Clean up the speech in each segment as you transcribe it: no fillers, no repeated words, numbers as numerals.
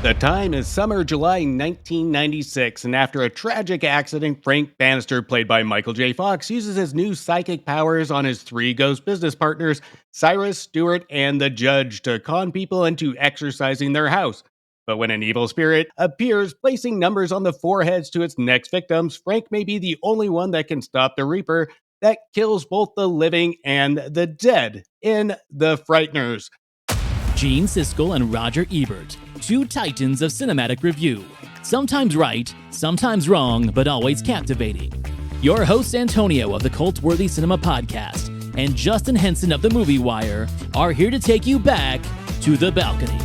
The time is summer July 1996, and after a tragic accident, Frank Bannister, played by Michael J. Fox, uses his new psychic powers on his three ghost business partners, Cyrus, Stewart, and the Judge, to con people into exorcising their house. But when an evil spirit appears, placing numbers on the foreheads to its next victims, Frank may be the only one that can stop the Reaper that kills both the living and the dead in The Frighteners. Gene Siskel and Roger Ebert, two titans of cinematic review. Sometimes right, sometimes wrong, but always captivating. Your hosts Antonio of the Cult-Worthy Cinema Podcast and Justin Henson of the Movie Wire are here to take you back to the balcony.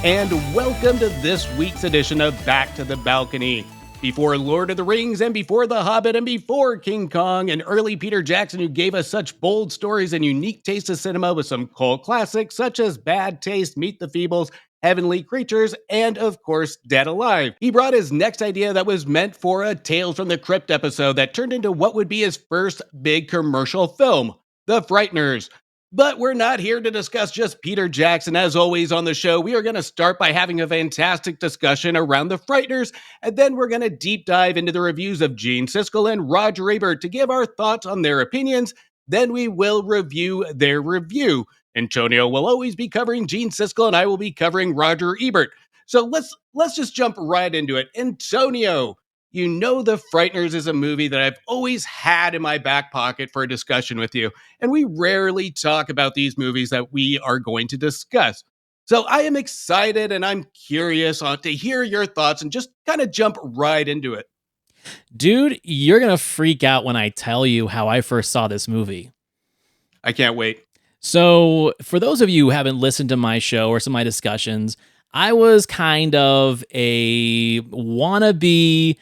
And welcome to this week's edition of Back to the Balcony. Before Lord of the Rings and before The Hobbit and before King Kong and early Peter Jackson, who gave us such bold stories and unique taste of cinema with some cult classics such as Bad Taste, Meet the Feebles, Heavenly Creatures, and of course, Dead Alive. He brought his next idea that was meant for a Tales from the Crypt episode that turned into what would be his first big commercial film, The Frighteners. But we're not here to discuss just Peter Jackson. As always on the show, we are going to start by having a fantastic discussion around The Frighteners, and then we're going to deep dive into the reviews of Gene Siskel and Roger Ebert to give our thoughts on their opinions. Then we will review their review. Antonio will always be covering Gene Siskel, and I will be covering Roger Ebert. So let's just jump right into it. Antonio, you know The Frighteners is a movie that I've always had in my back pocket for a discussion with you, and we rarely talk about these movies that we are going to discuss. So I am excited and I'm curious to hear your thoughts and just kind of jump right into it. Dude, you're going to freak out when I tell you how I first saw this movie. I can't wait. So, for those of you who haven't listened to my show or some of my discussions, I was kind of a wannabe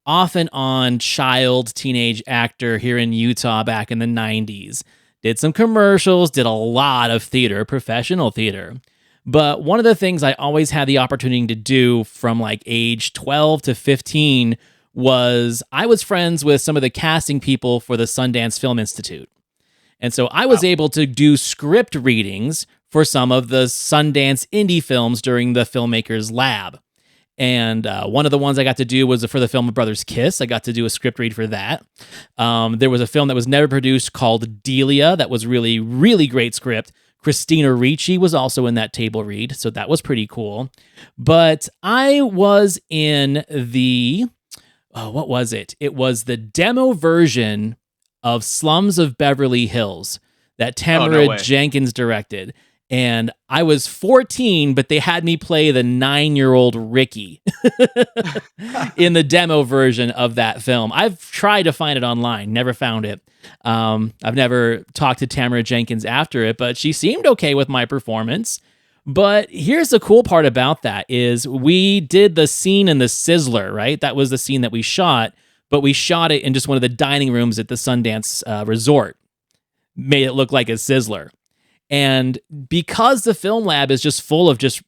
off and on child teenage actor here in Utah back in the 90s. Did some commercials, did a lot of theater, professional theater. But one of the things I always had the opportunity to do from like age 12 to 15 was I was friends with some of the casting people for the Sundance Film Institute. And so I was able to do script readings for some of the Sundance indie films during the Filmmakers Lab. And one of the ones I got to do was for the film of Brothers Kiss. I got to do a script read for that. There was a film that was never produced called Delia that was really, really great script. Christina Ricci was also in that table read, so that was pretty cool. But I was in the, what was it? It was the demo version of Slums of Beverly Hills that Tamara Jenkins directed. And I was 14, but they had me play the 9-year-old Ricky in the demo version of that film. I've tried to find it online, never found it. I've never talked to Tamara Jenkins after it, but she seemed okay with my performance. But here's the cool part about that is we did the scene in the Sizzler, right? That was the scene that we shot, but we shot it in just one of the dining rooms at the Sundance Resort. Made it look like a Sizzler. And because the film lab is just full of just,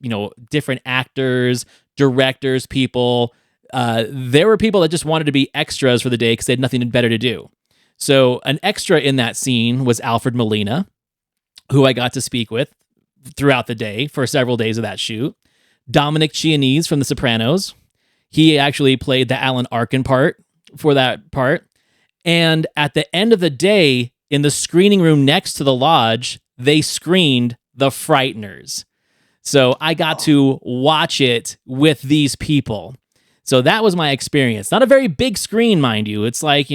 different actors, directors, people, there were people that just wanted to be extras for the day because they had nothing better to do. So an extra in that scene was Alfred Molina, who I got to speak with throughout the day for several days of that shoot. Dominic Chianese from The Sopranos. He actually played the Alan Arkin part for that part. And at the end of the day, in the screening room next to the lodge, they screened The Frighteners. So I got to watch it with these people. So that was my experience. Not a very big screen, mind you. It's like,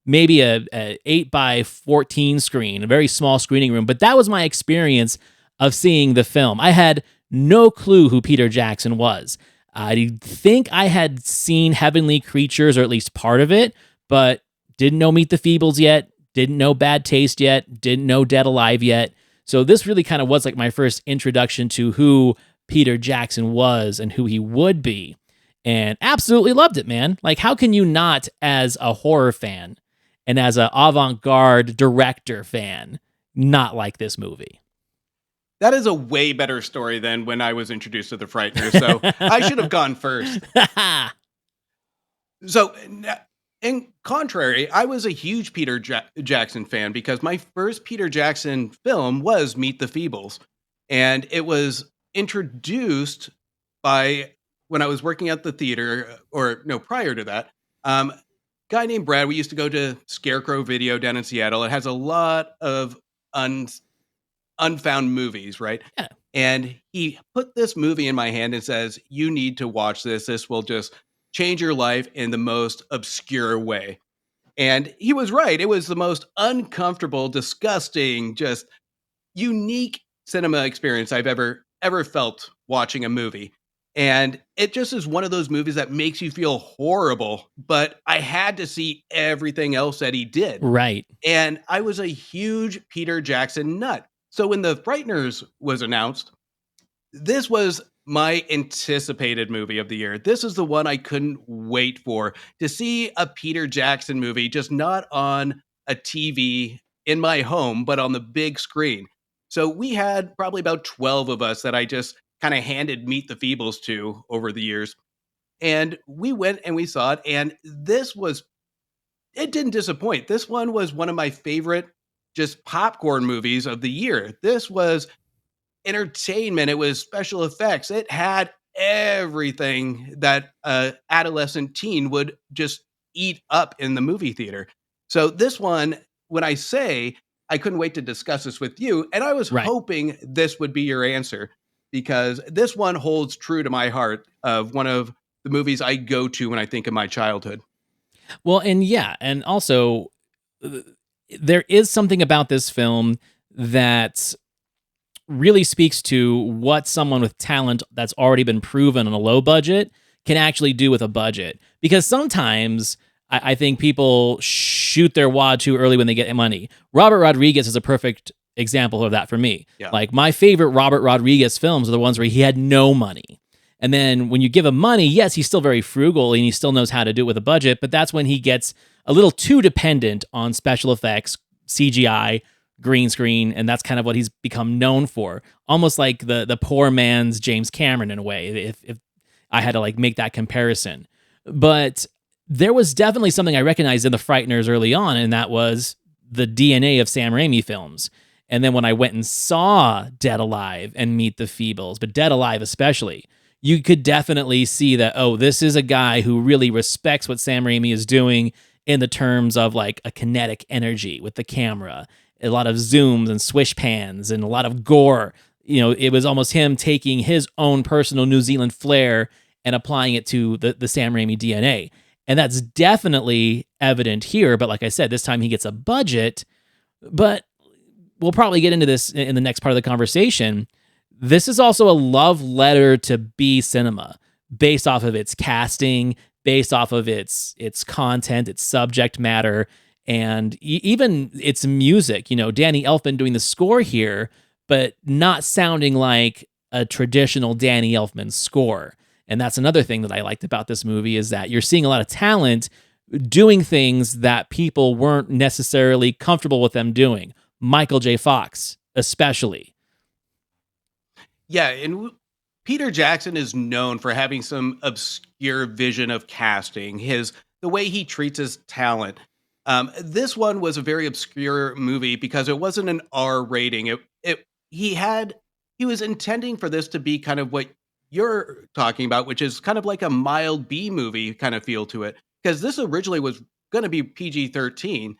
maybe a 8 by 14 screen, a very small screening room. But that was my experience of seeing the film. I had no clue who Peter Jackson was. I think I had seen Heavenly Creatures, or at least part of it, but didn't know Meet the Feebles yet. Didn't know Bad Taste yet, didn't know Dead Alive yet. So this really kind of was like my first introduction to who Peter Jackson was and who he would be. And absolutely loved it, man. Like, how can you not, as a horror fan and as an avant-garde director fan, not like this movie. That is a way better story than when I was introduced to the Frighteners, so I should have gone first. So, in contrary, I was a huge Peter Jackson fan because my first Peter Jackson film was Meet the Feebles. And it was introduced by when I was working at the theater, or no, prior to that. Guy named Brad, we used to go to Scarecrow Video down in Seattle. It has a lot of un- unfound movies, right? Yeah, And he put this movie in my hand and says, "You need to watch this. This will just change your life in the most obscure way." And he was right. It was the most uncomfortable, disgusting, just unique cinema experience I've ever felt watching a movie. And it just is one of those movies that makes you feel horrible, but I had to see everything else that he did. right. And I was a huge Peter Jackson nut. So when The Frighteners was announced, this was my anticipated movie of the year. This is the one I couldn't wait for, to see a Peter Jackson movie, just not on a TV in my home, but on the big screen. So we had probably about 12 of us that I just kind of handed Meet the Feebles to over the years. And we went and we saw it. And it didn't disappoint. This one was one of my favorite just popcorn movies of the year. This was entertainment, it was special effects. It had everything that a adolescent teen would just eat up in the movie theater. So this one, when I say I couldn't wait to discuss this with you, and I was Right. hoping this would be your answer because this one holds true to my heart of one of the movies I go to when I think of my childhood. Well, and yeah, and also uh, there is something about this film that really speaks to what someone with talent that's already been proven on a low budget can actually do with a budget. Because sometimes I think people shoot their wad too early when they get money. Robert Rodriguez is a perfect example of that for me. Yeah. Like my favorite Robert Rodriguez films are the ones where he had no money. And then when you give him money, yes, he's still very frugal and he still knows how to do it with a budget, but that's when he gets a little too dependent on special effects, CGI, green screen, and that's kind of what he's become known for. Almost like the poor man's James Cameron in a way, if I had to like make that comparison. But there was definitely something I recognized in the Frighteners early on, and that was the DNA of Sam Raimi films. And then when I went and saw Dead Alive and Meet the Feebles, but Dead Alive especially, you could definitely see that, oh, this is a guy who really respects what Sam Raimi is doing in the terms of like a kinetic energy with the camera, a lot of zooms and swish pans and a lot of gore. You know, it was almost him taking his own personal New Zealand flair and applying it to the Sam Raimi DNA. And that's definitely evident here. But like I said, this time he gets a budget. But we'll probably get into this in the next part of the conversation. This is also a love letter to B cinema based off of its casting, based off of its content, its subject matter, and even its music. You know, Danny Elfman doing the score here, but not sounding like a traditional Danny Elfman score. And that's another thing that I liked about this movie is that you're seeing a lot of talent doing things that people weren't necessarily comfortable with them doing. Michael J. Fox, especially. Yeah, and Peter Jackson is known for having some obscure vision of casting. The way he treats his talent. This one was a very obscure movie because it wasn't an R rating. He was intending for this to be kind of what you're talking about, which is kind of like a mild B movie kind of feel to it. Because this originally was going to be PG-13,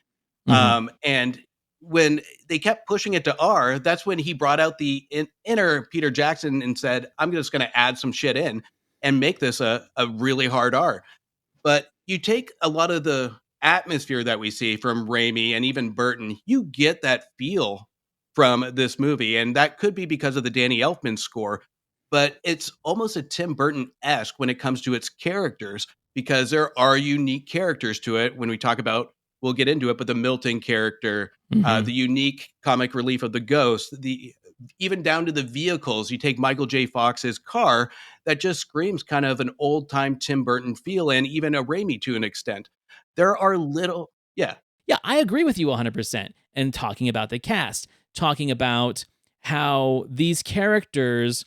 Mm-hmm. and when they kept pushing it to R, that's when he brought out the inner Peter Jackson and said, "I'm just going to add some shit in and make this a really hard R." But you take a lot of the atmosphere that we see from Raimi and even Burton, you get that feel from this movie. And that could be because of the Danny Elfman score, but it's almost a Tim Burton esque when it comes to its characters because there are unique characters to it. When we talk about, we'll get into it, but the Milton character, Mm-hmm. the unique comic relief of the ghost, the even down to the vehicles. You take Michael J. Fox's car, that just screams kind of an old time Tim Burton feel and even a Raimi to an extent. There are little, yeah, Yeah, I agree with you 100%. And talking about the cast, talking about how these characters,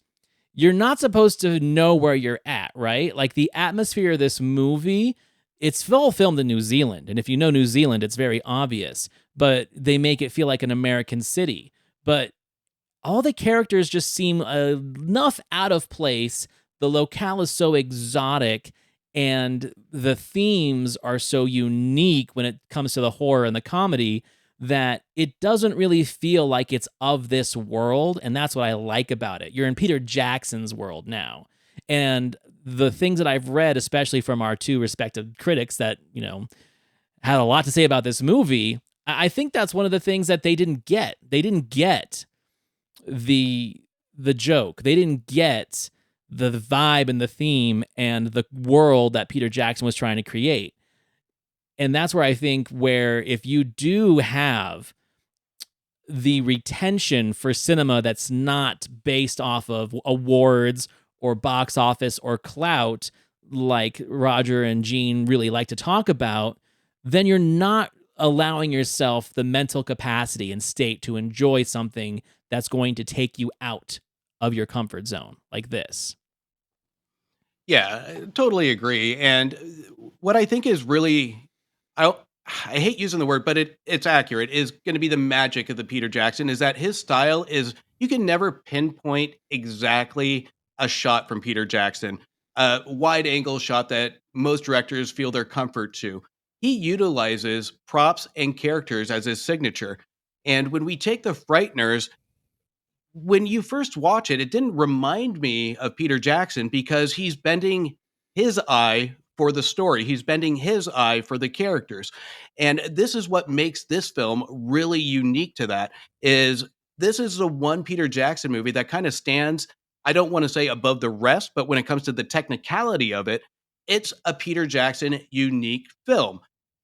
you're not supposed to know where you're at, right? Like the atmosphere of this movie, it's all filmed in New Zealand. And if you know New Zealand, it's very obvious, but they make it feel like an American city. But all the characters just seem enough out of place. The locale is so exotic, and the themes are so unique when it comes to the horror and the comedy that it doesn't really feel like it's of this world. And that's what I like about it. You're in Peter Jackson's world now. And the things that I've read, especially from our two respective critics that, had a lot to say about this movie, I think that's one of the things that they didn't get. They didn't get the joke. They didn't get the vibe and the theme and the world that Peter Jackson was trying to create. And that's where I think where if you do have the retention for cinema that's not based off of awards or box office or clout like Roger and Gene really like to talk about, then you're not allowing yourself the mental capacity and state to enjoy something that's going to take you out of your comfort zone like this. Yeah, I totally agree. And what I think is really, I don't, I hate using the word, but it's accurate. Is going to be the magic of the Peter Jackson is that his style is you can never pinpoint exactly a shot from Peter Jackson, a wide angle shot that most directors feel their comfort to. He utilizes props and characters as his signature. And when we take the Frighteners, when you first watch it, it didn't remind me of Peter Jackson because he's bending his eye for the story. He's bending his eye for the characters. And this is what makes this film really unique to that is this is the one Peter Jackson movie that kind of stands, I don't want to say above the rest, but when it comes to the technicality of it, it's a Peter Jackson unique film.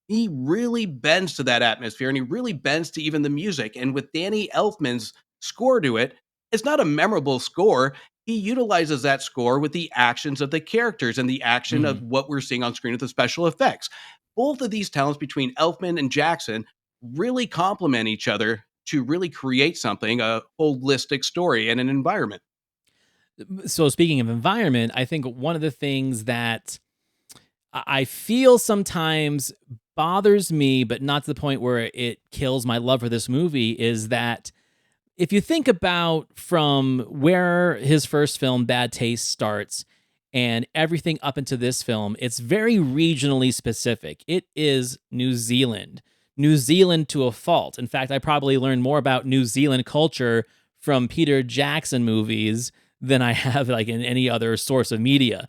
He really bends to that atmosphere and he really bends to even the music. And with Danny Elfman's score to it, it's not a memorable score. He utilizes that score with the actions of the characters and the action of Mhm. what we're seeing on screen with the special effects. Both of these talents between Elfman and Jackson really complement each other to really create something, a holistic story and an environment. So speaking of environment, I think one of the things that I feel sometimes bothers me, but not to the point where it kills my love for this movie, is that if you think about from where his first film, Bad Taste, starts and everything up into this film, it's very regionally specific. It is New Zealand. New Zealand to a fault. In fact, I probably learned more about New Zealand culture from Peter Jackson movies than I have like in any other source of media,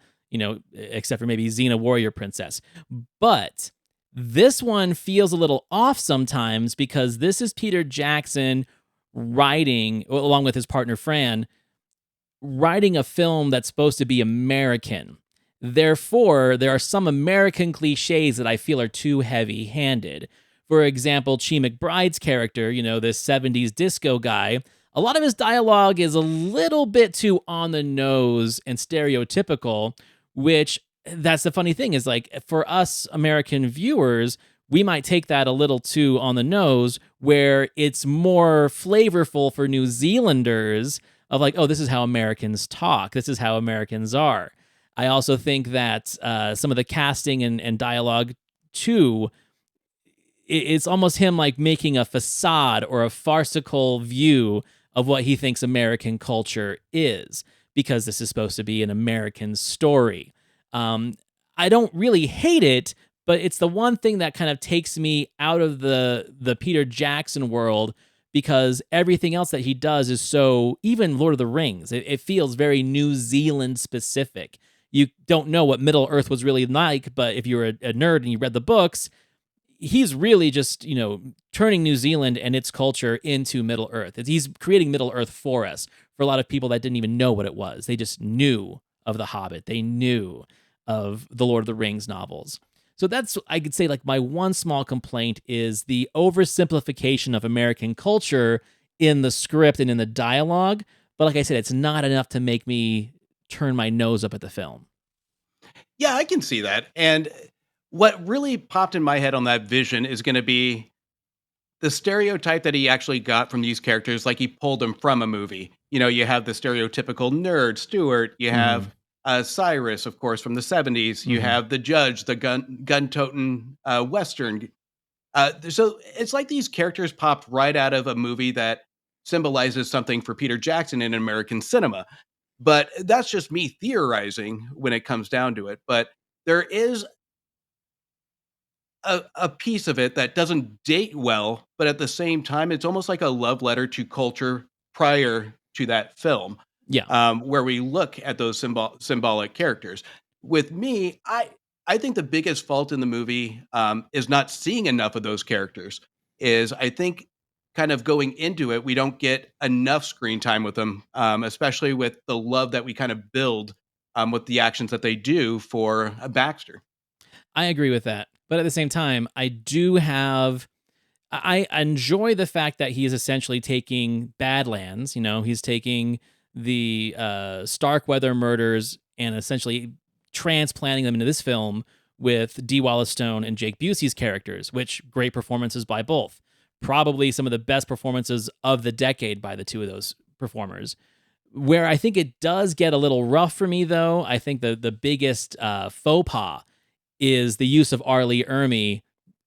except for maybe Xena Warrior Princess. But this one feels a little off sometimes because this is Peter Jackson writing, along with his partner Fran, writing a film that's supposed to be American. Therefore, there are some American cliches that I feel are too heavy handed. For example, Chi McBride's character, this 70s disco guy, a lot of his dialogue is a little bit too on the nose and stereotypical, which that's the funny thing is like for us American viewers, we might take that a little too on the nose, where it's more flavorful for New Zealanders of like, oh, this is how Americans talk. This is how Americans are. I also think that some of the casting and dialogue too, it's almost him like making a facade or a farcical view of what he thinks American culture is, because this is supposed to be an American story. Um, I don't really hate it, but it's the one thing that kind of takes me out of the Peter Jackson world, because everything else that he does is so, even Lord of the Rings, it feels very New Zealand specific. You don't know what Middle Earth was really like, but if you're a nerd and you read the books, he's really just, turning New Zealand and its culture into Middle Earth. He's creating Middle Earth for us, for a lot of people that didn't even know what it was. They just knew of The Hobbit. They knew of the Lord of the Rings novels. So that's, I could say, like my one small complaint is the oversimplification of American culture in the script and in the dialogue. But like I said, it's not enough to make me turn my nose up at the film. Yeah, I can see that. And what really popped in my head on that vision is going to be the stereotype that he actually got from these characters, like he pulled them from a movie. You know, you have the stereotypical nerd, Stewart. You Mhm. have Cyrus, of course, from the '70s. You Mhm. have the judge, the gun toting Western. So it's like these characters popped right out of a movie that symbolizes something for Peter Jackson in American cinema. But that's just me theorizing when it comes down to it. But there is a piece of it that doesn't date well, but at the same time, it's almost like a love letter to culture prior to that film, Yeah. where we look at those symbolic characters. With me, I think the biggest fault in the movie is not seeing enough of those characters. Is I think kind of going into it, we don't get enough screen time with them, especially with the love that we kind of build with the actions that they do for Baxter. I agree with that. But at the same time, I enjoy the fact that he is essentially taking Badlands. You know, he's taking the Starkweather murders and essentially transplanting them into this film with Dee Wallace Stone and Jake Busey's characters, which great performances by both. Probably some of the best performances of the decade by the two of those performers. Where I think it does get a little rough for me, though, I think the biggest faux pas is the use of Arlie Ermy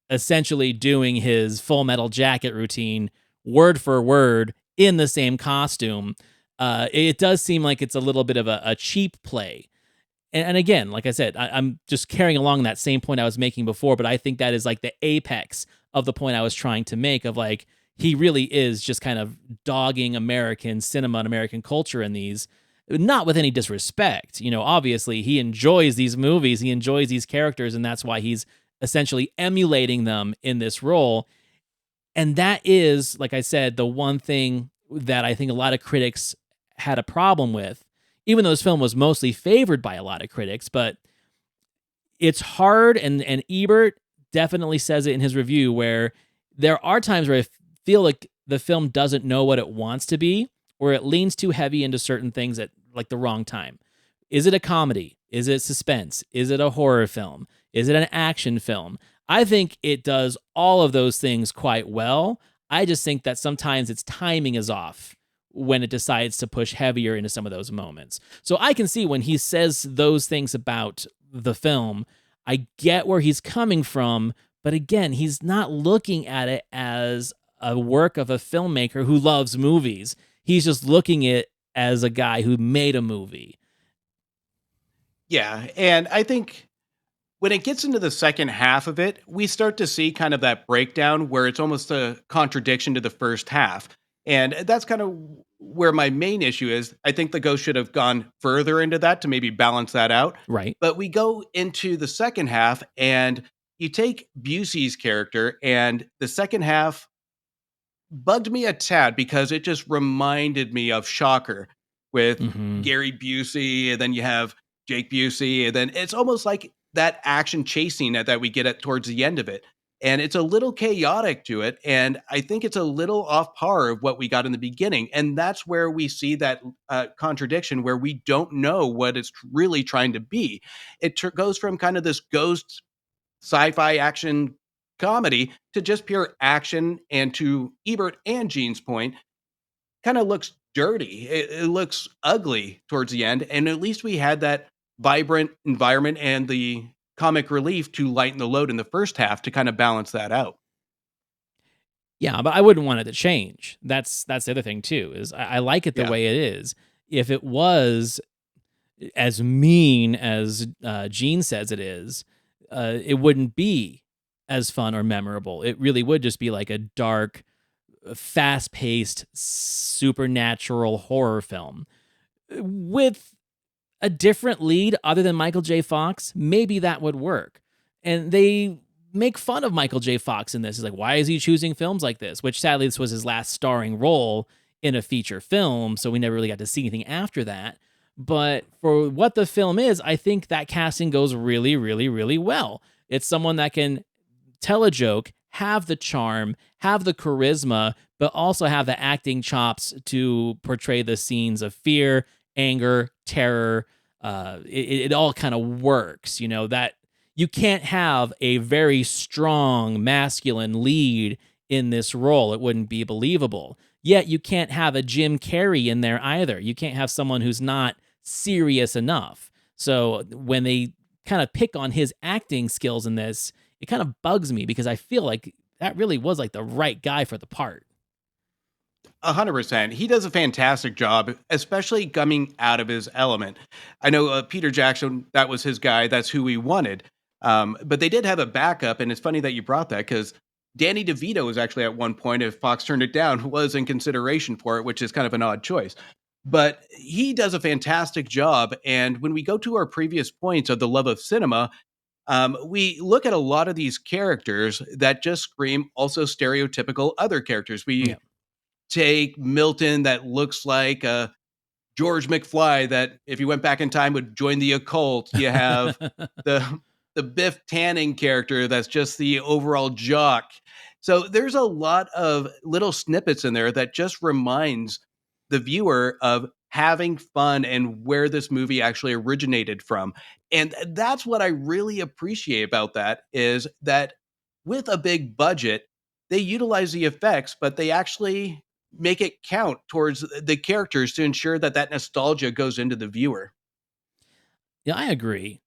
essentially doing his Full Metal Jacket routine word for word in the same costume. It does seem like it's a little bit of a cheap play. And again, like I said, I'm just carrying along that same point I was making before, but I think that is like the apex of the point I was trying to make of like, he really is just kind of dogging American cinema and American culture in these, not with any disrespect. You know, obviously he enjoys these movies, he enjoys these characters, and that's why he's essentially emulating them in this role. And that is, like I said, the one thing that I think a lot of critics had a problem with, even though this film was mostly favored by a lot of critics. But it's hard, and Ebert definitely says it in his review, where there are times where I feel like the film doesn't know what it wants to be, or it leans too heavy into certain things at like the wrong time. Is it a comedy? Is it suspense? Is it a horror film? Is it an action film? I think it does all of those things quite well. I just think that sometimes its timing is off when it decides to push heavier into some of those moments. So I can see when he says those things about the film, I get where he's coming from, but again, he's not looking at it as a work of a filmmaker who loves movies. He's just looking at it as a guy who made a movie. Yeah, and I think when it gets into the second half of it, we start to see kind of that breakdown where it's almost a contradiction to the first half. And that's kind of where my main issue is. I think the Ghost should have gone further into that to maybe balance that out. Right. But we go into the second half, and you take Busey's character, and the second half bugged me a tad because it just reminded me of Shocker with Hmm. Gary Busey, and then you have Jake Busey, and then it's almost like that action chasing that we get at towards the end of it. And it's a little chaotic to it. And I think it's a little off par of what we got in the beginning. And that's where we see that contradiction where we don't know what it's really trying to be. It goes from kind of this ghost sci-fi action comedy to just pure action, and to Ebert and Gene's point, kind of looks dirty. It looks ugly towards the end, and at least we had that vibrant environment and the comic relief to lighten the load in the first half to kind of balance that out. Yeah, but I wouldn't want it to change. That's the other thing too. Is I like it the Yeah. way it is. If it was as mean as Gene says it wouldn't be as fun or memorable. It really would just be like a dark, fast paced, supernatural horror film with a different lead other than Michael J. Fox. Maybe that would work. And they make fun of Michael J. Fox in this. It's like, why is he choosing films like this? Which sadly, this was his last starring role in a feature film, so we never really got to see anything after that. But for what the film is, I think that casting goes really, really, really well. It's someone that can tell a joke, have the charm, have the charisma, but also have the acting chops to portray the scenes of fear, anger, terror. It all kind of works, you know, that you can't have a very strong masculine lead in this role. It wouldn't be believable. Yet you can't have a Jim Carrey in there either. You can't have someone who's not serious enough. So when they kind of pick on his acting skills in this, it kind of bugs me because I feel like that really was like the right guy for the part. 100%. He does a fantastic job, especially coming out of his element. I know Peter Jackson, that was his guy. That's who he wanted. But they did have a backup. And it's funny that you brought that because Danny DeVito was actually at one point, if Fox turned it down, was in consideration for it, which is kind of an odd choice. But he does a fantastic job. And when we go to our previous points of the love of cinema, we look at a lot of these characters that just scream also stereotypical other characters. Yeah. We take Milton that looks like George McFly that if you went back in time would join the occult. You have the the Biff Tanning character that's just the overall jock. So there's a lot of little snippets in there that just reminds the viewer of having fun and where this movie actually originated from. And that's what I really appreciate about that is that with a big budget, they utilize the effects, but they actually make it count towards the characters to ensure that that nostalgia goes into the viewer. Yeah, I agree.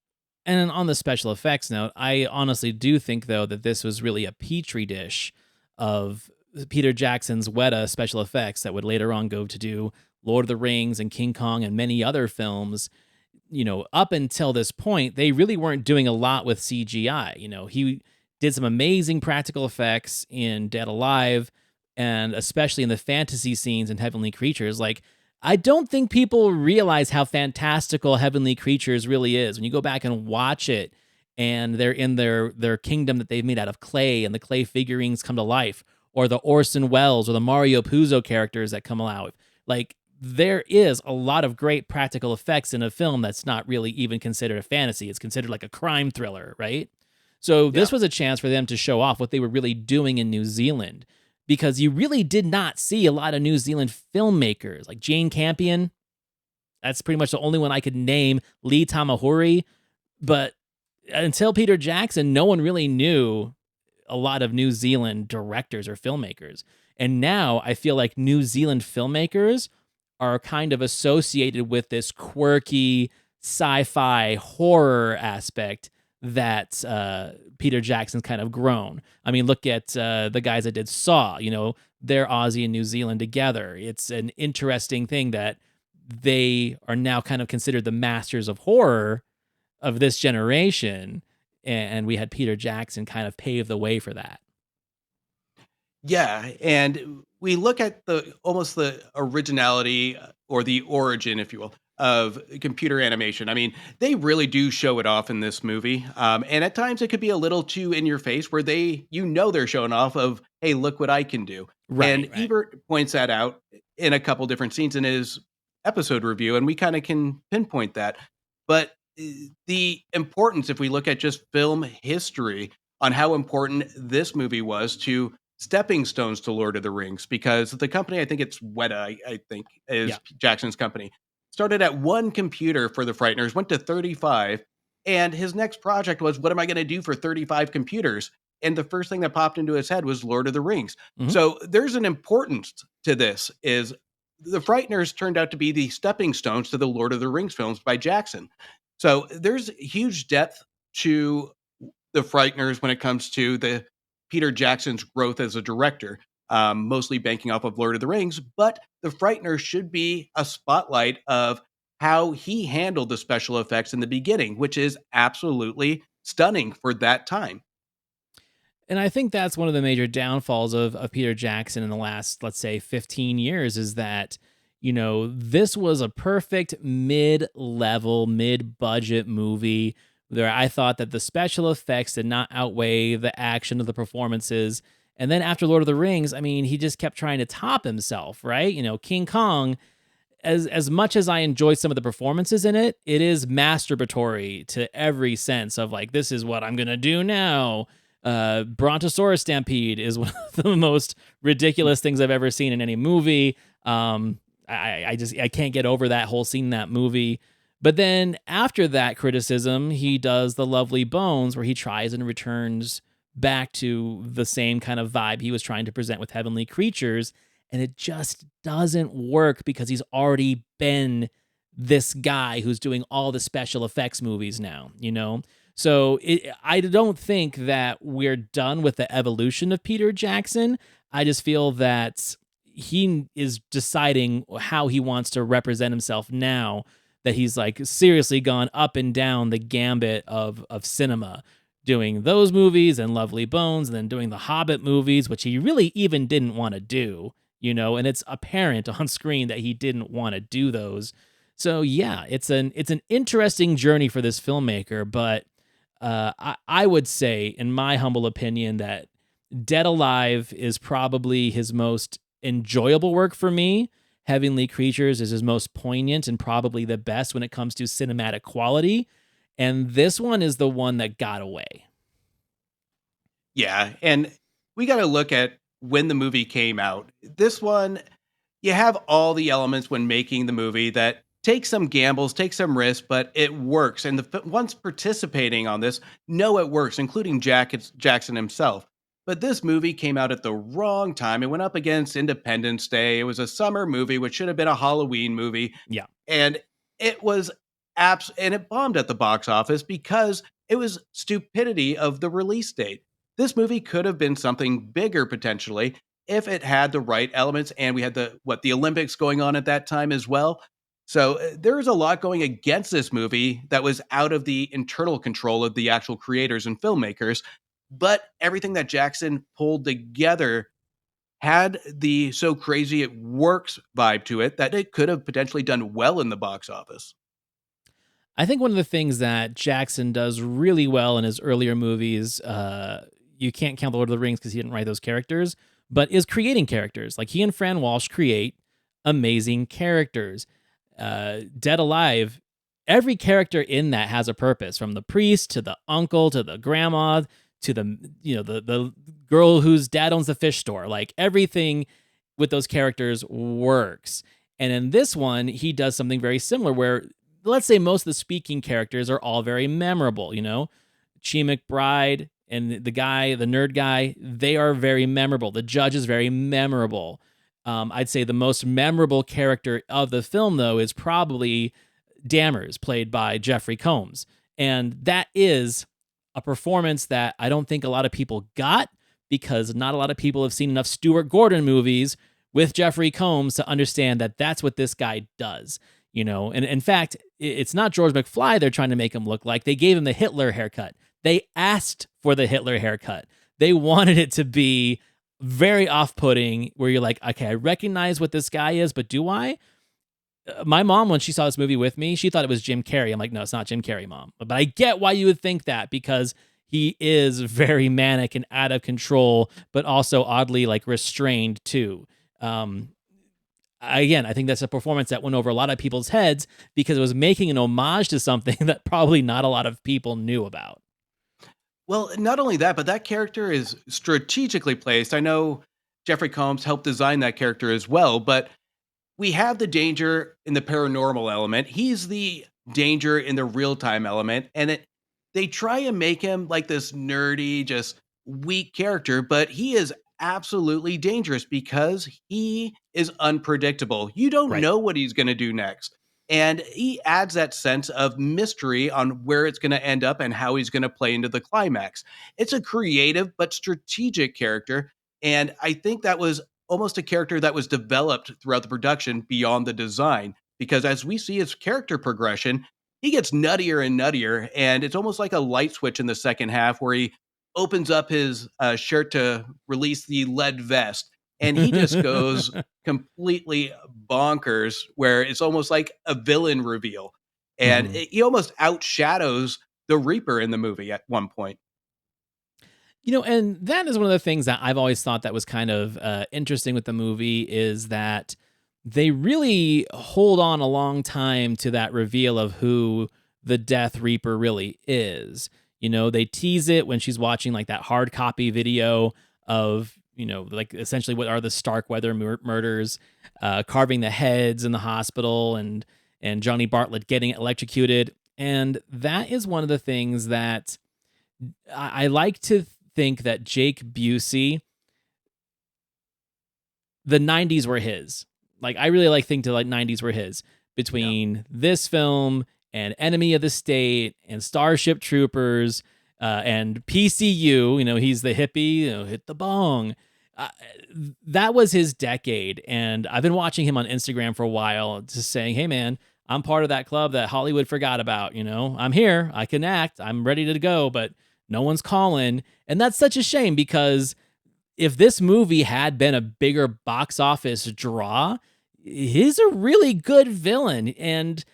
And on the special effects note, I honestly do think though that this was really a petri dish of Peter Jackson's Weta special effects that would later on go to do Lord of the Rings and King Kong and many other films. Up until this point, they really weren't doing a lot with CGI. He did some amazing practical effects in Dead Alive and especially in the fantasy scenes in Heavenly Creatures. Like, I don't think people realize how fantastical Heavenly Creatures really is. When you go back and watch it and they're in their kingdom that they've made out of clay and the clay figurines come to life, or the Orson Welles or the Mario Puzo characters that come alive. Like, there is a lot of great practical effects in a film that's not really even considered a fantasy. It's considered like a crime thriller, right? So this Yeah. was a chance for them to show off what they were really doing in New Zealand because you really did not see a lot of New Zealand filmmakers like Jane Campion. That's pretty much the only one I could name. Lee Tamahori. But until Peter Jackson, no one really knew a lot of New Zealand directors or filmmakers. And now I feel like New Zealand filmmakers are kind of associated with this quirky sci-fi horror aspect that Peter Jackson's kind of grown. I mean, look at the guys that did Saw. They're Aussie and New Zealand together. It's an interesting thing that they are now kind of considered the masters of horror of this generation, and we had Peter Jackson kind of pave the way for that. Yeah, and we look at the almost the originality or the origin, if you will, of computer animation. I mean, they really do show it off in this movie, and at times it could be a little too in your face, where they're showing off of, "Hey, look what I can do." Right, And right. Ebert points that out in a couple different scenes in his episode review, and we kind of can pinpoint that. But the importance, if we look at just film history, on how important this movie was to stepping stones to Lord of the Rings, because the company, I think it's Weta, I think Yeah. is Jackson's company, started at one computer for the Frighteners, went to 35, and his next project was, what am I going to do for 35 computers? And the first thing that popped into his head was Lord of the Rings. Hmm. So there's an importance to this, is the Frighteners turned out to be the stepping stones to the Lord of the Rings films by Jackson. So there's huge depth to the Frighteners when it comes to the Peter Jackson's growth as a director, mostly banking off of Lord of the Rings. But the Frighteners should be a spotlight of how he handled the special effects in the beginning, which is absolutely stunning for that time. And I think that's one of the major downfalls of Peter Jackson in the last, let's say, 15 years is that, this was a perfect mid level, mid budget movie where I thought that the special effects did not outweigh the action of the performances. And then after Lord of the Rings, I mean, he just kept trying to top himself, right? King Kong, as much as I enjoy some of the performances in it, it is masturbatory to every sense of like, this is what I'm gonna do now. Brontosaurus Stampede is one of the most ridiculous things I've ever seen in any movie. I can't get over that whole scene in that movie. But then after that criticism, he does The Lovely Bones, where he tries and returns back to the same kind of vibe he was trying to present with Heavenly Creatures, and it just doesn't work because he's already been this guy who's doing all the special effects movies now, you know? So I don't think that we're done with the evolution of Peter Jackson. I just feel that he is deciding how he wants to represent himself now that he's like seriously gone up and down the gambit of cinema, doing those movies and Lovely Bones, and then doing the Hobbit movies, which he really even didn't want to do, you know, and it's apparent on screen that he didn't want to do those. So yeah, it's an interesting journey for this filmmaker, but I would say, in my humble opinion, that Dead Alive is probably his most enjoyable work for me. Heavenly Creatures is his most poignant and probably the best when it comes to cinematic quality. And this one is the one that got away. Yeah, and we got to look at when the movie came out. This one, you have all the elements when making the movie that take some gambles, take some risks, but it works. And the ones participating on this know it works, including Jackson himself. But this movie came out at the wrong time. It went up against Independence Day. It was a summer movie, which should have been a Halloween movie. Yeah. And it was and it bombed at the box office because it was stupidity of the release date. This movie could have been something bigger potentially if it had the right elements, and we had the Olympics going on at that time as well. So there was a lot going against this movie that was out of the internal control of the actual creators and filmmakers. But everything that Jackson pulled together had the so crazy it works vibe to it that it could have potentially done well in the box office. I think one of the things that Jackson does really well in his earlier movies, you can't count the Lord of the Rings because he didn't write those characters, but is creating characters. Like he and Fran Walsh create amazing characters. Dead Alive, every character in that has a purpose, from the priest to the uncle to the grandma to the girl whose dad owns the fish store. Like everything with those characters works. And in this one, he does something very similar where, let's say, most of the speaking characters are all very memorable, you know? Chi McBride and the guy, the nerd guy, they are very memorable. The judge is very memorable. I'd say the most memorable character of the film, though, is probably Dammers, played by Jeffrey Combs. And that is a performance that I don't think a lot of people got because not a lot of people have seen enough Stuart Gordon movies with Jeffrey Combs to understand that that's what this guy does. You know, and in fact, it's not George McFly they're trying to make him look like. They gave him the Hitler haircut. They asked for the Hitler haircut. They wanted it to be very off-putting, where you're like, okay, I recognize what this guy is, but do I? My mom, when she saw this movie with me, she thought it was Jim Carrey. I'm like, no, it's not Jim Carrey, Mom. But I get why you would think that, because he is very manic and out of control, but also oddly like restrained too. Again, I think that's a performance that went over a lot of people's heads because it was making an homage to something that probably not a lot of people knew about. Well, not only that, but that character is strategically placed. I know Jeffrey Combs helped design that character as well, but we have the danger in the paranormal element. He's the danger in the real time element. And they try and make him like this nerdy, just weak character, but he is absolutely dangerous because he is unpredictable. You don't Right. know what he's going to do next. And he adds that sense of mystery on where it's going to end up and how he's going to play into the climax. It's a creative but strategic character. And I think that was almost a character that was developed throughout the production beyond the design. Because as we see his character progression, he gets nuttier and nuttier. And it's almost like a light switch in the second half where he opens up his shirt to release the lead vest. And he just goes completely bonkers, where it's almost like a villain reveal. And Mhm. he almost outshadows the Reaper in the movie at one point. You know, and that is one of the things that I've always thought that was kind of interesting with the movie is that they really hold on a long time to that reveal of who the Death Reaper really is. You know, they tease it when she's watching like that hard copy video of, you know, like essentially what are the Starkweather murders, carving the heads in the hospital, and Johnny Bartlett getting electrocuted. And that is one of the things that I like to think that Jake Busey, the 90s were his. Like I really like think the like 90s were his Yeah. between this film and Enemy of the State and Starship Troopers and PCU. You know, he's the hippie. You know, hit the bong. Uh, that was his decade, and I've been watching him on Instagram for a while, just saying, "Hey, man, I'm part of that club that Hollywood forgot about. You know, I'm here. I can act. I'm ready to go, but no one's calling." And that's such a shame because if this movie had been a bigger box office draw, he's a really good villain and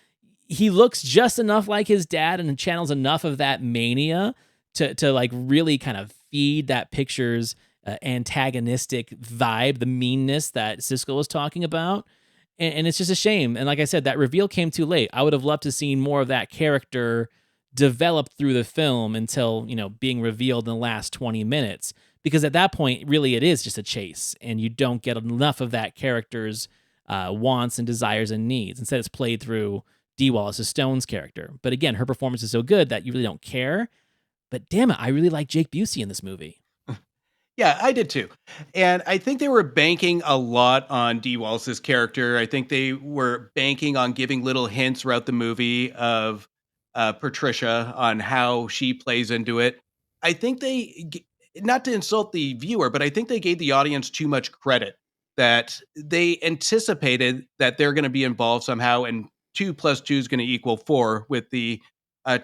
he looks just enough like his dad and channels enough of that mania to like really kind of feed that picture's antagonistic vibe, the meanness that Siskel was talking about. And it's just a shame. And like I said, that reveal came too late. I would have loved to see more of that character developed through the film until, you know, being revealed in the last 20 minutes. Because at that point, really, it is just a chase, and you don't get enough of that character's wants and desires and needs. Instead, it's played through Dee Wallace's Stone's character. But again, her performance is so good that you really don't care. But damn it, I really like Jake Busey in this movie. Yeah, I did too. And I think they were banking a lot on Dee Wallace's character. I think they were banking on giving little hints throughout the movie of Patricia on how she plays into it. I think not to insult the viewer, but I think they gave the audience too much credit that they anticipated that they're going to be involved somehow, and 2 plus 2 is going to equal 4 with the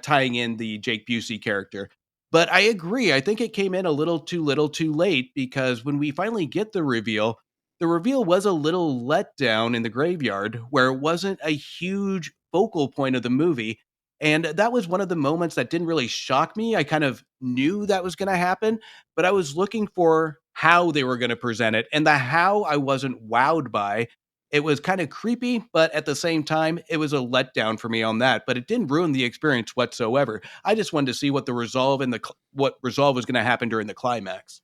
tying in the Jake Busey character. But I agree. I think it came in a little too late because when we finally get the reveal was a little let down in the graveyard where it wasn't a huge focal point of the movie. And that was one of the moments that didn't really shock me. I kind of knew that was going to happen, but I was looking for how they were going to present it. And the how I wasn't wowed by. It was kind of creepy, but at the same time, it was a letdown for me on that. But it didn't ruin the experience whatsoever. I just wanted to see what the resolve and what resolve was going to happen during the climax.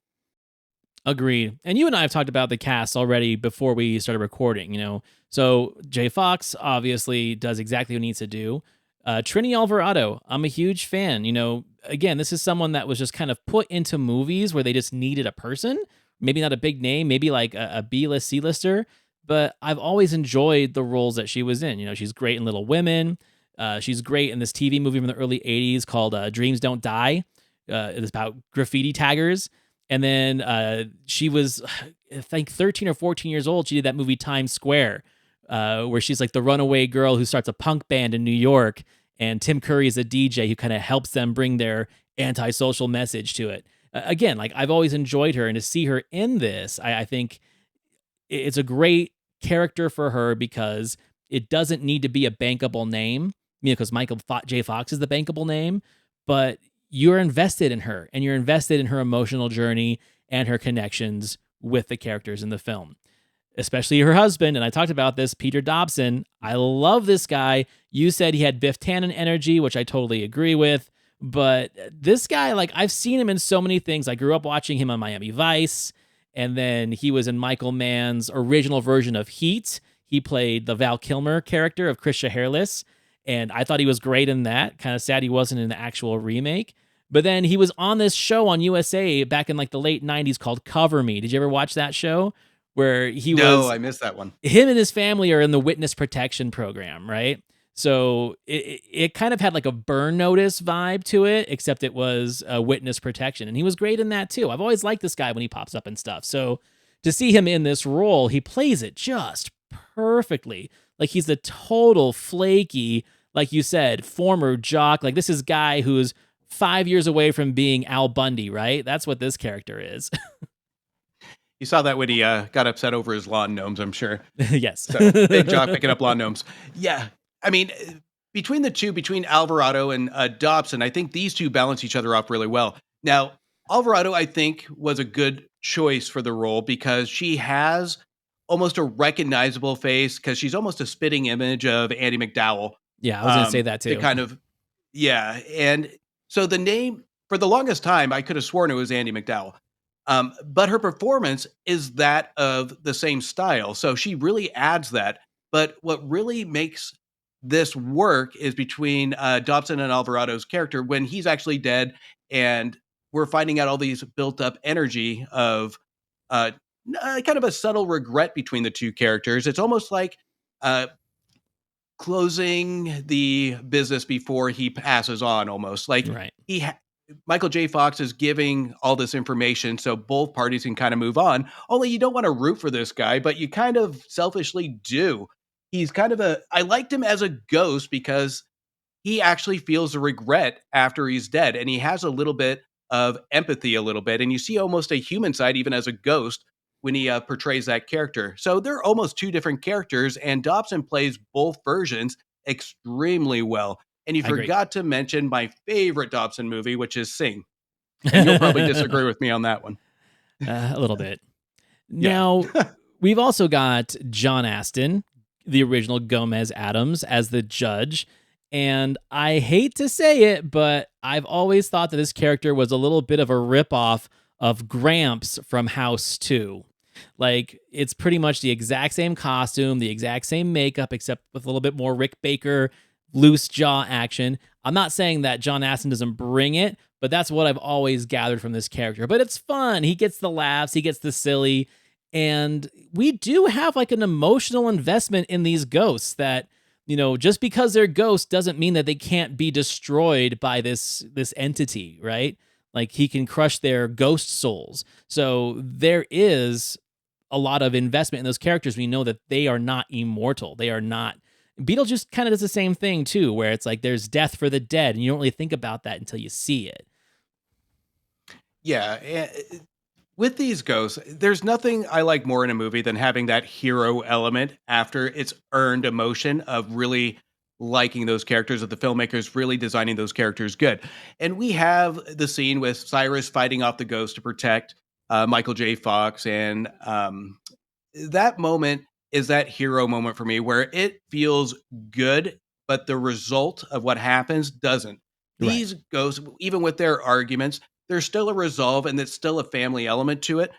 Agreed. And you and I have talked about the cast already before we started recording, you know. So Jay Fox obviously does exactly what he needs to do. Trini Alvarado, I'm a huge fan. You know, again, this is someone that was just kind of put into movies where they just needed a person, maybe not a big name, maybe like a B-list, C-lister, but I've always enjoyed the roles that she was in. You know, she's great in Little Women. She's great in this TV movie from the early 80s called Dreams Don't Die. It's about graffiti taggers. And then she was, I think, 13 or 14 years old. She did that movie Times Square, where she's like the runaway girl who starts a punk band in New York. And Tim Curry is a DJ who kind of helps them bring their antisocial message to it. Again, like I've always enjoyed her. And to see her in this, I think it's a great character for her because it doesn't need to be a bankable name, you know, because J. Fox is the bankable name, but you're invested in her and you're invested in her emotional journey and her connections with the characters in the film, especially her husband. And I talked about this, Peter Dobson. I love this guy. You said he had Biff Tannen energy, which I totally agree with. But this guy, like, I've seen him in so many things. I grew up watching him on Miami Vice. And then he was in Michael Mann's original version of Heat. He played the Val Kilmer character of Krisha Hairless. And I thought he was great in that. Kind of sad he wasn't in the actual remake. But then he was on this show on USA back in like the late 90s called Cover Me. Did you ever watch that show? Where he No, was, I missed that one. him and his family are in the witness protection program, right? So it kind of had like a Burn Notice vibe to it, except it was witness protection. And he was great in that too. I've always liked this guy when he pops up and stuff. So to see him in this role, he plays it just perfectly. Like he's the total flaky, like you said, former jock. Like this is a guy who's 5 years away from being Al Bundy, right? That's what this character is. You saw that when he got upset over his lawn gnomes, I'm sure. Yes. So big jock picking up lawn gnomes. Yeah, I mean, between the two, between Alvarado and Dobson, I think these two balance each other off really well. Now, Alvarado, I think, was a good choice for the role because she has almost a recognizable face because she's almost a spitting image of Andy McDowell. Yeah, I was going to say that The too. kind of yeah, and so the name for the longest time, I could have sworn it was Andy McDowell. But her performance is that of the same style. So she really adds that. But what really makes this work is between Dobson and Alvarado's character when he's actually dead and we're finding out all these built up energy of uh, kind of a subtle regret between the two characters. It's almost like uh, closing the business before he passes on, almost like Right. Michael J. Fox is giving all this information so both parties can kind of move on. Only you don't want to root for this guy, but you kind of selfishly do. He's kind of I liked him as a ghost because he actually feels a regret after he's dead, and he has a little bit of empathy, a little bit, and you see almost a human side even as a ghost when he portrays that character. So they're almost two different characters, and Dobson plays both versions extremely well. And you I agree. forgot to mention my favorite Dobson movie, which is Sing, and you'll probably disagree with me on that one. A little bit. Yeah. Now, we've also got John Astin, the original Gomez Adams, as the judge. And I hate to say it, but I've always thought that this character was a little bit of a ripoff of Gramps from House 2. Like, it's pretty much the exact same costume, the exact same makeup, except with a little bit more Rick Baker, loose jaw action. I'm not saying that John Astin doesn't bring it, but that's what I've always gathered from this character. But it's fun. He gets the laughs, he gets the silly. And we do have like an emotional investment in these ghosts that, just because they're ghosts doesn't mean that they can't be destroyed by this entity, right? Like he can crush their ghost souls. So there is a lot of investment in those characters. We know that they are not immortal. They are not. Beetlejuice kind of does the same thing too, where it's like there's death for the dead, and you don't really think about that until you see it. Yeah. With these ghosts, there's nothing I like more in a movie than having that hero element after it's earned emotion of really liking those characters, of the filmmakers really designing those characters good. And we have the scene with Cyrus fighting off the ghost to protect Michael J. Fox. And that moment is that hero moment for me where it feels good, but the result of what happens doesn't. Right. These ghosts, even with their arguments, there's still a resolve and it's still a family element to it.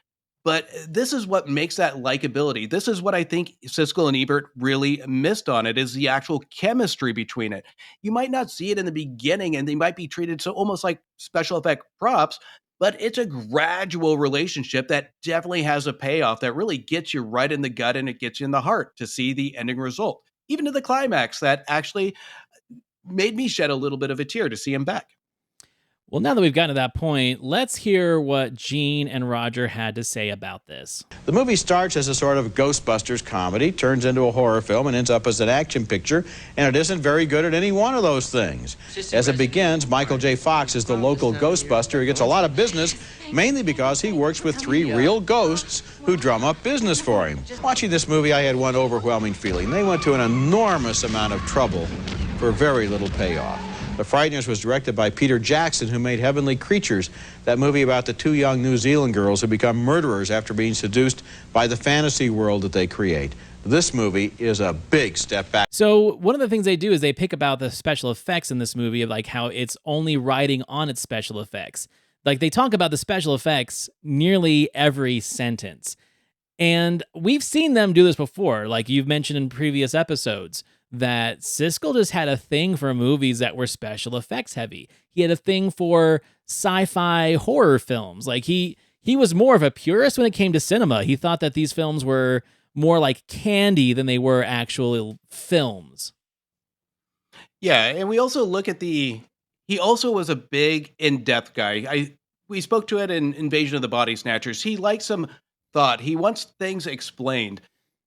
But this is what makes that likability. This is what I think Siskel and Ebert really missed on it, is the actual chemistry between it. You might not see it in the beginning and they might be treated so almost like special effect props, but it's a gradual relationship that definitely has a payoff that really gets you right in the gut and it gets you in the heart to see the ending result. Even to the climax that actually made me shed a little bit of a tear to see him back. Well, now that we've gotten to that point, let's hear what Gene and Roger had to say about this. The movie starts as a sort of Ghostbusters comedy, turns into a horror film, and ends up as an action picture, and it isn't very good at any one of those things. As it begins, Michael J. Fox is the local Ghostbuster who gets a lot of business, mainly because he works with 3 real ghosts who drum up business for him. Watching this movie, I had one overwhelming feeling. They went to an enormous amount of trouble for very little payoff. The Frighteners was directed by Peter Jackson, who made Heavenly Creatures, that movie about the 2 young New Zealand girls who become murderers after being seduced by the fantasy world that they create. This movie is a big step back. So one of the things they do is they pick about the special effects in this movie, of like how it's only riding on its special effects. Like they talk about the special effects nearly every sentence. And we've seen them do this before, like you've mentioned in previous episodes, that Siskel just had a thing for movies that were special effects heavy. He had a thing for sci-fi horror films. Like he was more of a purist when it came to cinema. He thought that these films were more like candy than they were actual films. Yeah, and we also look at he also was a big in-depth guy. We spoke to it in Invasion of the Body Snatchers. He likes some thought. He wants things explained.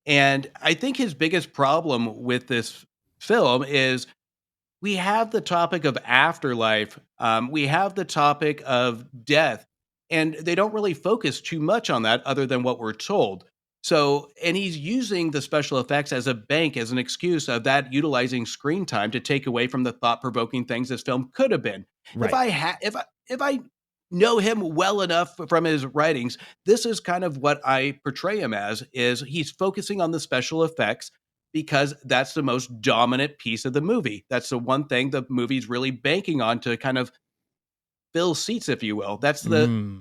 And I think his biggest problem with this film is we have the topic of afterlife. We have the topic of death, and they don't really focus too much on that other than what we're told. So, and he's using the special effects as a bank, as an excuse of that utilizing screen time to take away from the thought-provoking things this film could have been. Right. If I know him well enough from his writings, this is kind of what I portray him as, is he's focusing on the special effects because that's the most dominant piece of the movie. That's the one thing the movie's really banking on to kind of fill seats, if you will. That's the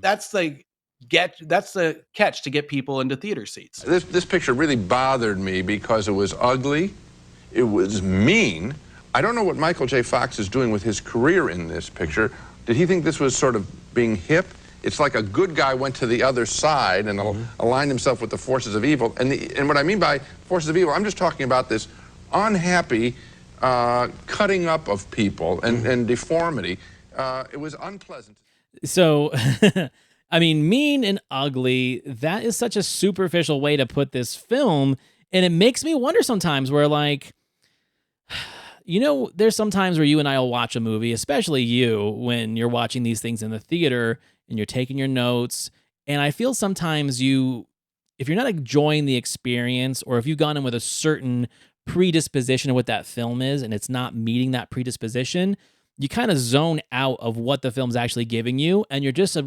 catch to get people into theater seats. This picture really bothered me because it was ugly, it was mean. I don't know what Michael J. Fox is doing with his career in this picture, Did he think this was sort of being hip? It's like a good guy went to the other side and aligned himself with the forces of evil. And what I mean by forces of evil, I'm just talking about this unhappy cutting up of people and deformity. It was unpleasant. So, I mean, mean and ugly, that is such a superficial way to put this film. And it makes me wonder sometimes where, like, there's sometimes where you and I will watch a movie, especially you, when you're watching these things in the theater and you're taking your notes. And I feel sometimes if you're not enjoying the experience, or if you've gone in with a certain predisposition of what that film is and it's not meeting that predisposition, you kind of zone out of what the film's actually giving you, and you're just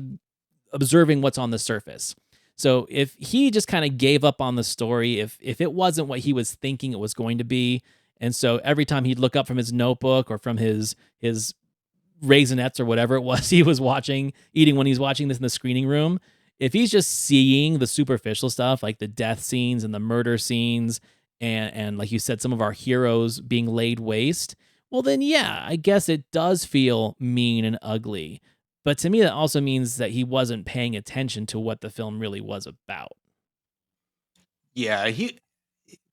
observing what's on the surface. So if he just kind of gave up on the story, if it wasn't what he was thinking it was going to be, and so every time he'd look up from his notebook or from his Raisinets or whatever it was he was eating when he's watching this in the screening room, if he's just seeing the superficial stuff like the death scenes and the murder scenes and like you said, some of our heroes being laid waste, well then yeah, I guess it does feel mean and ugly. But to me, that also means that he wasn't paying attention to what the film really was about. Yeah,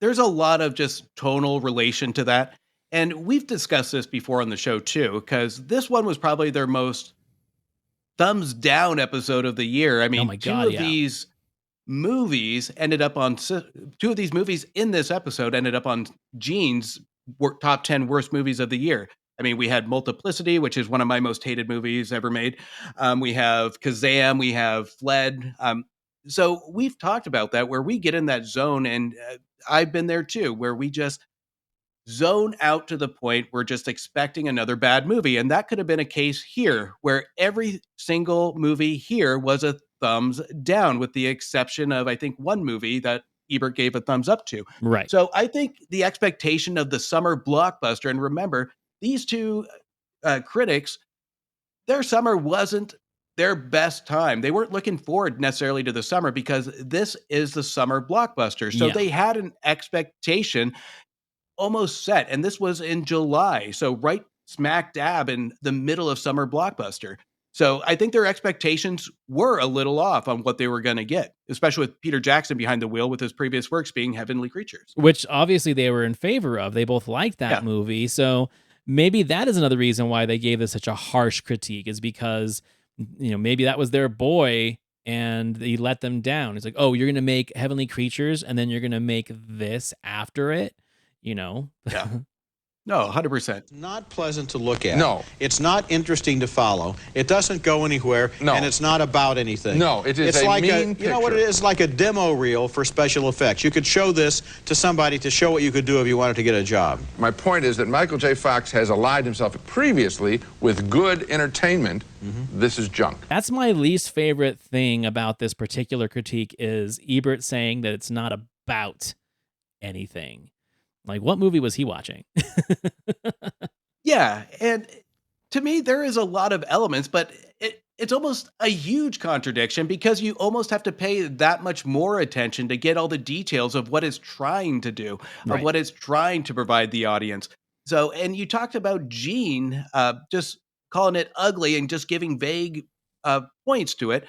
there's a lot of just tonal relation to that. And we've discussed this before on the show too, because this one was probably their most thumbs down episode of the year. I Oh mean, my God, yeah. Two of these movies in this episode ended up on Gene's top 10 worst movies of the year. I mean, we had Multiplicity, which is one of my most hated movies ever made. We have Kazam, we have Fled. So we've talked about that, where we get in that zone, and I've been there too, where we just zone out to the point we're just expecting another bad movie. And that could have been a case here, where every single movie here was a thumbs down, with the exception of, I think, one movie that Ebert gave a thumbs up to. Right. So I think the expectation of the summer blockbuster, and remember, these two critics, their summer wasn't their best time. They weren't looking forward necessarily to the summer, because this is the summer blockbuster. So Yeah. they had an expectation almost set. And this was in July. So right smack dab in the middle of summer blockbuster. So I think their expectations were a little off on what they were going to get, especially with Peter Jackson behind the wheel with his previous works being Heavenly Creatures. Which obviously they were in favor of. They both liked that movie. So maybe that is another reason why they gave this such a harsh critique, is because, maybe that was their boy and he let them down. It's like, oh, you're going to make Heavenly Creatures and then you're going to make this after it, Yeah. No, 100%. Not pleasant to look at. No. It's not interesting to follow. It doesn't go anywhere. No. And it's not about anything. No, it is it's a like mean You know what it picture. is? Like a demo reel for special effects. You could show this to somebody to show what you could do if you wanted to get a job. My point is that Michael J. Fox has allied himself previously with good entertainment. This is junk. That's my least favorite thing about this particular critique, is Ebert saying that it's not about anything. Like, what movie was he watching? Yeah. And to me, there is a lot of elements, but it's almost a huge contradiction, because you almost have to pay that much more attention to get all the details of what it's trying to do, Right. of what it's trying to provide the audience. So, and you talked about Gene just calling it ugly and just giving vague points to it.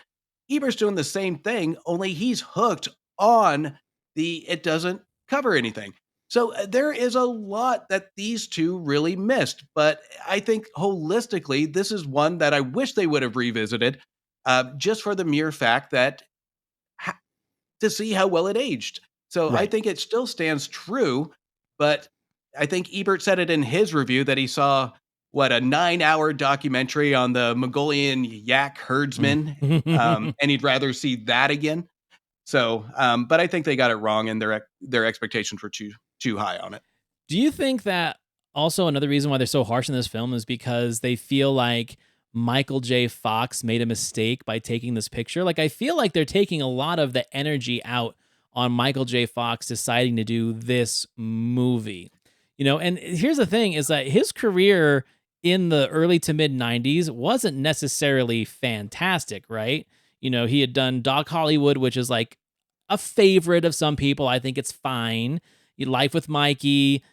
Ebert's doing the same thing, only he's hooked on it doesn't cover anything. So there is a lot that these two really missed, but I think holistically, this is one that I wish they would have revisited, just for the mere fact that to see how well it aged. So I Right. think it still stands true, but I think Ebert said it in his review that he saw a 9-hour documentary on the Mongolian yak herdsman, and he'd rather see that again. So, but I think they got it wrong, and their expectations were too high on it. Do you think that also another reason why they're so harsh in this film is because they feel like Michael J. Fox made a mistake by taking this picture? Like, I feel like they're taking a lot of the energy out on Michael J. Fox deciding to do this movie. And here's the thing, is that his career in the early to mid 90s wasn't necessarily fantastic, right? He had done Doc Hollywood, which is like a favorite of some people. I think it's fine. Life with Mikey,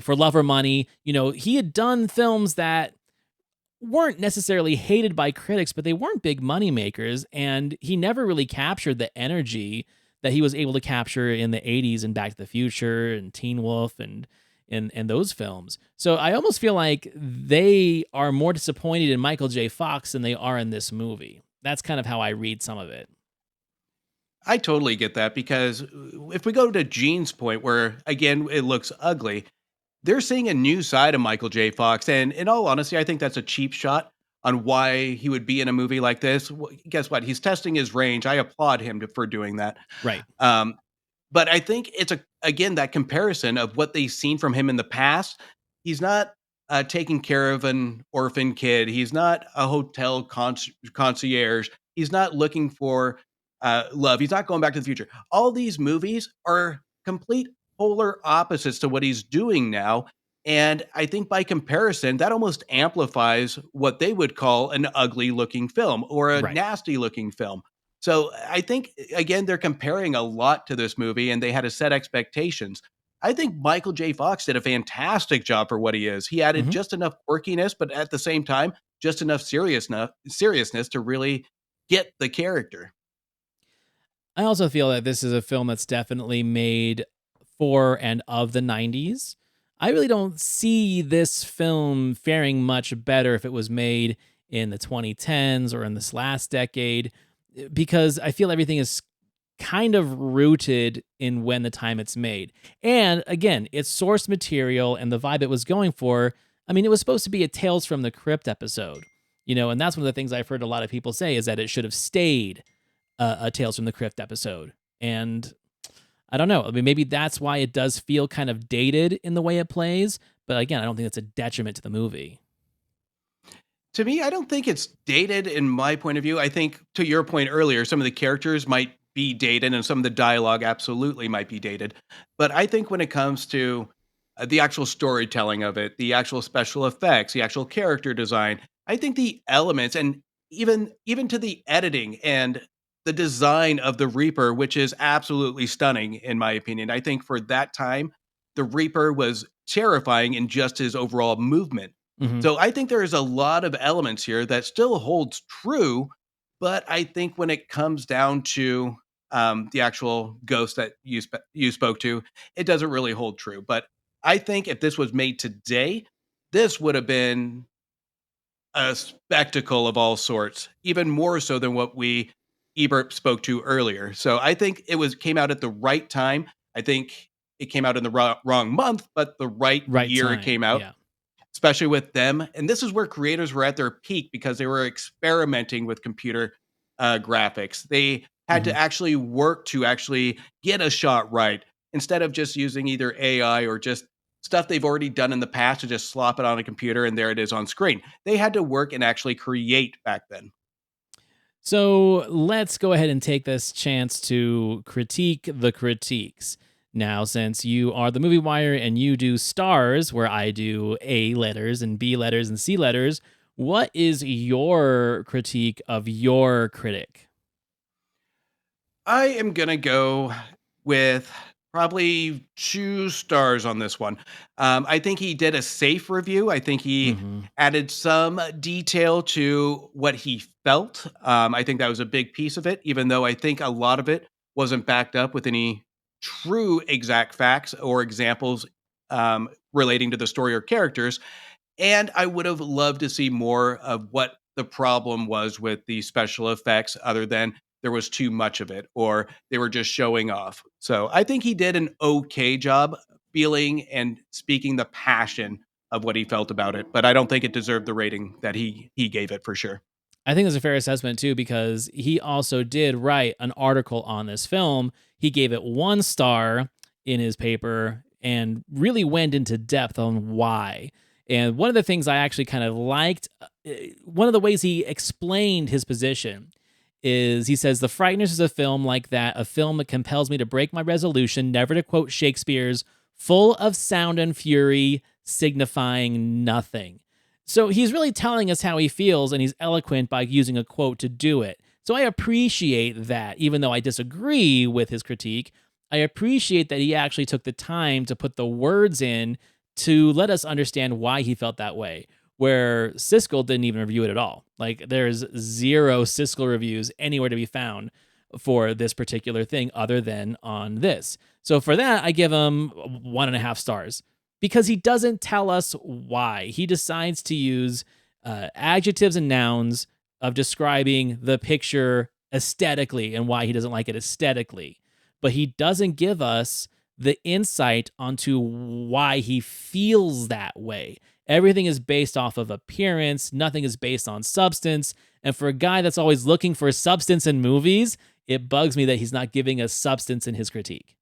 For Love or Money, he had done films that weren't necessarily hated by critics, but they weren't big money makers, and he never really captured the energy that he was able to capture in the 80s and Back to the Future and Teen Wolf and those films. So I almost feel like they are more disappointed in Michael J. Fox than they are in this movie. That's kind of how I read some of it. I totally get that because if we go to Gene's point where again it looks ugly, they're seeing a new side of Michael J. Fox, and in all honesty, I think that's a cheap shot on why he would be in a movie like this. Guess what? He's testing his range. I applaud him for doing that. Right. Um, but I think it's again that comparison of what they've seen from him in the past. He's not taking care of an orphan kid. He's not a hotel concierge. He's not looking for love. He's not going back to the future. All these movies are complete polar opposites to what he's doing now. And I think by comparison, that almost amplifies what they would call an ugly looking film or a Right. nasty looking film. So I think again they're comparing a lot to this movie, and they had to set expectations. I think Michael J. Fox did a fantastic job for what he is. He added Mhm. just enough quirkiness, but at the same time, just enough seriousness to really get the character. I also feel that this is a film that's definitely made for and of the 90s. I really don't see this film faring much better if it was made in the 2010s or in this last decade, because I feel everything is kind of rooted in when the time it's made. And again, its source material and the vibe it was going for, I mean, it was supposed to be a Tales from the Crypt episode, and that's one of the things I've heard a lot of people say is that it should have stayed a Tales from the Crypt episode. And I don't know. I mean, maybe that's why it does feel kind of dated in the way it plays. But again, I don't think it's a detriment to the movie. To me, I don't think it's dated in my point of view. I think to your point earlier, some of the characters might be dated and some of the dialogue absolutely might be dated. But I think when it comes to the actual storytelling of it, the actual special effects, the actual character design, I think the elements and even to the editing and the design of the Reaper, which is absolutely stunning in my opinion. I think for that time, the Reaper was terrifying in just his overall movement. Hmm. So I think there is a lot of elements here that still holds true, but I think when it comes down to the actual ghost that you spoke to, it doesn't really hold true. But I think if this was made today, this would have been a spectacle of all sorts, even more so than what we Ebert spoke to earlier. So I think it was came out at the right time. I think it came out in the wrong month, but the right Right year it time. came out, Yeah. especially with them. And this is where creators were at their peak because they were experimenting with computer graphics. They had to Hmm. actually work to actually get a shot right instead of just using either AI or just stuff they've already done in the past to just slop it on a computer and there it is on screen. They had to work and actually create back then. So let's go ahead and take this chance to critique the critiques. Now, since you are the movie wire and you do stars, where I do A letters and B letters and C letters, what is your critique of your critic? I am gonna go with probably 2 stars on this one. I think he did a safe review. I think he Hmm. added some detail to what he felt. I think that was a big piece of it, even though I think a lot of it wasn't backed up with any true exact facts or examples relating to the story or characters. And I would have loved to see more of what the problem was with the special effects, other than there was too much of it or they were just showing off. So I think he did an okay job feeling and speaking the passion of what he felt about it, but I don't think it deserved the rating that he gave it for sure. I think it's a fair assessment too, because he also did write an article on this film. He gave it 1 star in his paper and really went into depth on why. And one of the things I actually kind of liked, one of the ways he explained his position is he says, The Frighteners is a film like that, a film that compels me to break my resolution, never to quote Shakespeare's, full of sound and fury, signifying nothing. So he's really telling us how he feels, and he's eloquent by using a quote to do it. So I appreciate that, even though I disagree with his critique. I appreciate that he actually took the time to put the words in to let us understand why he felt that way. Where Siskel didn't even review it at all. Like, there's 0 Siskel reviews anywhere to be found for this particular thing other than on this. So for that, I give him 1.5 stars because he doesn't tell us why. He decides to use adjectives and nouns of describing the picture aesthetically and why he doesn't like it aesthetically. But he doesn't give us the insight onto why he feels that way. Everything is based off of appearance. Nothing is based on substance. And for a guy that's always looking for substance in movies, it bugs me that he's not giving us substance in his critique.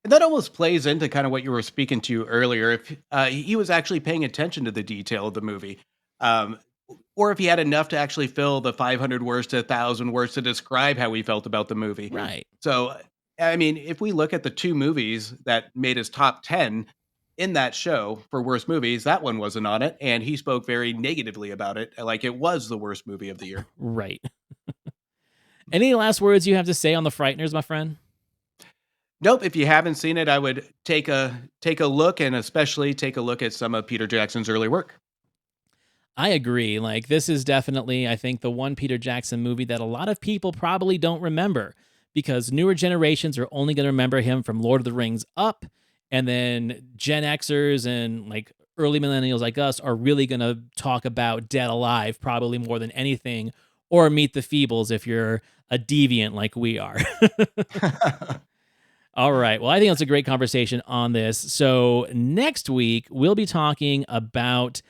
And that almost plays into kind of what you were speaking to earlier. If he was actually paying attention to the detail of the movie, or if he had enough to actually fill the 500 words to 1,000 words to describe how he felt about the movie. Right. So, I mean, if we look at the 2 movies that made his top 10 in that show for worst movies, that one wasn't on it. And he spoke very negatively about it, like it was the worst movie of the year. Right. Any last words you have to say on the Frighteners, my friend? Nope. If you haven't seen it, I would take a look, and especially take a look at some of Peter Jackson's early work. I agree. Like, this is definitely, I think, the one Peter Jackson movie that a lot of people probably don't remember, because newer generations are only going to remember him from Lord of the Rings up, and then Gen Xers and like early millennials like us are really going to talk about Dead Alive probably more than anything, or Meet the Feebles if you're a deviant like we are. All right. Well, I think that's a great conversation on this. So next week, we'll be talking about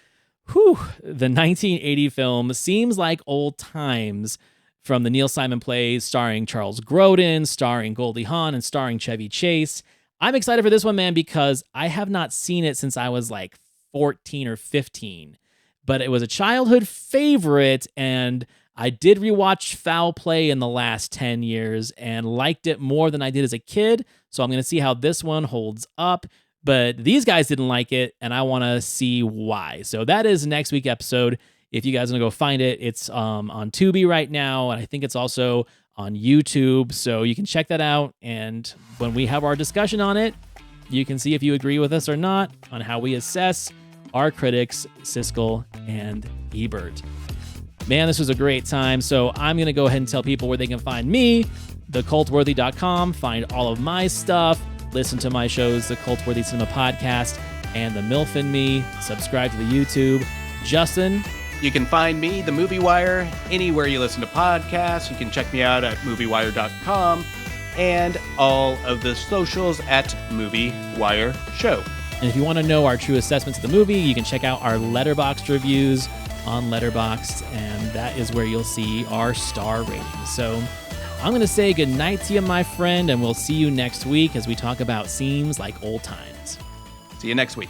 the 1980 film Seems Like Old Times, from the Neil Simon plays, starring Charles Grodin, starring Goldie Hawn, and starring Chevy Chase. I'm excited for this one, man, because I have not seen it since I was like 14 or 15. But it was a childhood favorite, and I did rewatch Foul Play in the last 10 years and liked it more than I did as a kid. So I'm going to see how this one holds up. But these guys didn't like it, and I want to see why. So that is next week's episode. If you guys want to go find it, it's on Tubi right now, and I think it's also on YouTube. So you can check that out. And when we have our discussion on it, you can see if you agree with us or not on how we assess our critics, Siskel and Ebert. Man, this was a great time. So I'm going to go ahead and tell people where they can find me, thecultworthy.com, find all of my stuff, listen to my shows, the Cultworthy Cinema Podcast and The MILF and Me, subscribe to the YouTube. Justin? You can find me, The Movie Wire, anywhere you listen to podcasts. You can check me out at moviewire.com and all of the socials at Movie Wire Show. And if you want to know our true assessments of the movie, you can check out our Letterboxd reviews on Letterboxd, and that is where you'll see our star ratings. So I'm going to say good night to you, my friend, and we'll see you next week as we talk about Seems Like Old Times. See you next week.